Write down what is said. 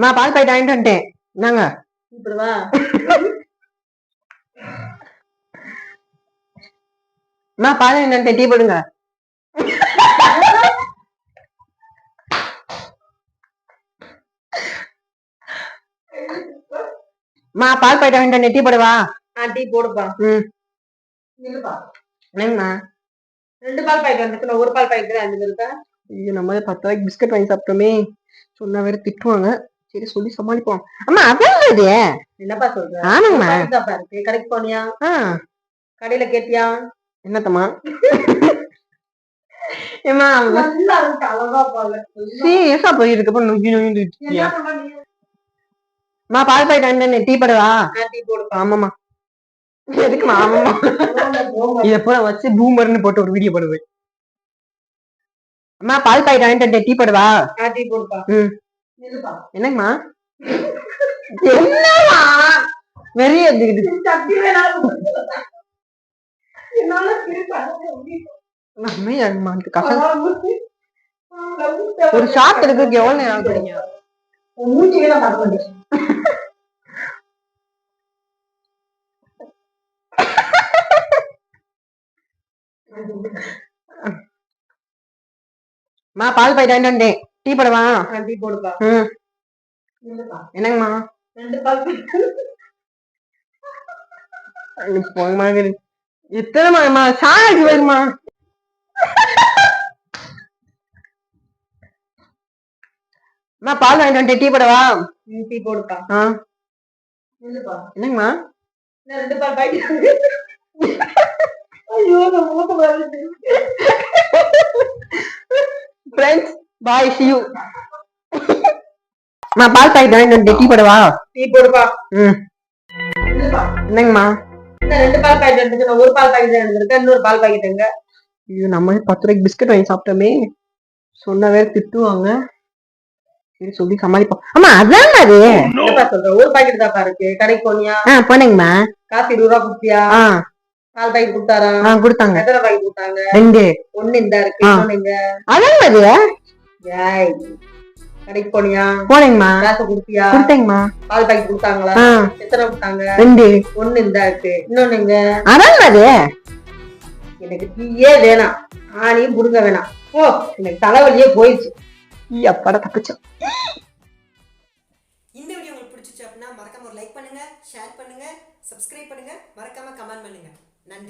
మా పాలు బయట ఏంటంటే నాங்க ఇప్పుడు வா మా పాలు ఏంటంటే టీ போடுங்க మా పాలు బయట ఏంటంటే టీ போடுவா டீ போடுப்பா நில்லுப்பா என்னங்கம்மா 2 பால் பாக்கெட் வந்துருக்கு நான் ஒரு பால் பாக்கெட் 5 இருக்கா ஐயோ நம்ம 10 ரூபாய்க்கு பிஸ்கட் வாங்கி சாப்பிட்டோமே சொன்னா வேற திட்டுவாங்க சரி சொல்லி சமாளிப்போம் அம்மா அதான் இது என்னப்பா சொல்ற ஆமாங்கம்மா பாக்கெட் இருக்கு கடைக்கு போனியா கடையில கேட்டியா என்னத்தம்மா ஏமா நல்லா இருக்கு அழகா போல சீரியஸா போயிருக்கு அப்ப நொங்கி நொங்கி என்ன பண்ண நீ மா பால் பாக்கெட் என்ன டீ போடுவா டீ போடுப்பா ஆமாமா எதுக்குமா ஆமாமா இத பூரா வச்சு பூமர்னு போட்டு ஒரு வீடியோ போடுவேன் அம்மா பால் பாக்கெட் வாங்கிட்டு டீ போடுவா டீ போடுப்பா நில்லுப்பா என்னங்கம்மா என்னமா வெறிய சட்டி வேணாலும் என்னால ஒரு ஷாட் எடுக்க எவ்வளவு நேரம் ஆகுறீங்க மூஞ்சியே நான் பார்க்க மாட்டேன் மா பால் பாக்கெட் வாங்கிட்டு டீ போடுவா டீ போடுப்பா என்னங்கம்மா 2 பால் போங்கம்மா எத்தனைமா சாய்க்கு வருமா மா பால் வாங்கிட்டு டீ போடுவா டீ போடுப்பா என்னங்கம்மா 2 பால் பாக்கெட் ஐயோ நான் மூக்க வரது ஃப்ரெண்ட்ஸ் பாய் see you மா பால் பாக்கெட் வாங்கிட்டு டீ போடுவா டீ போடுப்பா என்னங்கம்மா 2 பால் பாக்கெட் எடுத்துக்க நான் ஒரு பால் பாக்கெட் எடுத்துக்க இன்னொரு பால் பாக்கெட் எங்க இது நம்ம 10 ரூபாய்க்கு பிஸ்கட் வாங்கி சாப்பிட்டோமே சொன்ன வேற திட்டுவாங்க சரி சொல்லி சமாளிப்போம் ஆமா அதான் அது என்னப்பா சொல்ற ஒரு பாக்கெட் தான் இருக்கு கடைக்கு போனியா போனேங்கம்மா காசு 20 ரூபா குடுத்தியா பால் பாக்கெட் கொடுத்தாரா கொடுத்தாங்க எத்தனை பாக்கெட் கொடுத்தாங்க 2 ஒண்ணு இந்த இருக்கு இன்னொன்னு அதான் அது ஏய் கடைக்கு போனியா போனேங்கம்மா காசு குடுத்தியா கொடுத்தேங்கம்மா பால் பாக்கெட் கொடுத்தாங்களா எத்தனை கொடுத்தாங்க 2 ஒண்ணு இந்த இருக்கு இன்னொன்னுங்க அதான் அது எனக்கு டீயே வேணாம் ஆணியும் புடுங்க வேணாம் ஓ எனக்கு தலைவலியே போயிடுச்சு அப்பாட தப்பிச்சோம் இந்த வீடியோ உங்களுக்கு பிடிச்சிச்சு அப்படின்னா மறக்காம ஒரு லைக் பண்ணுங்க ஷேர் பண்ணுங்க சப்ஸ்கிரைப் பண்ணுங்க மறக்காம கமெண்ட் பண்ணுங்க நன்றி.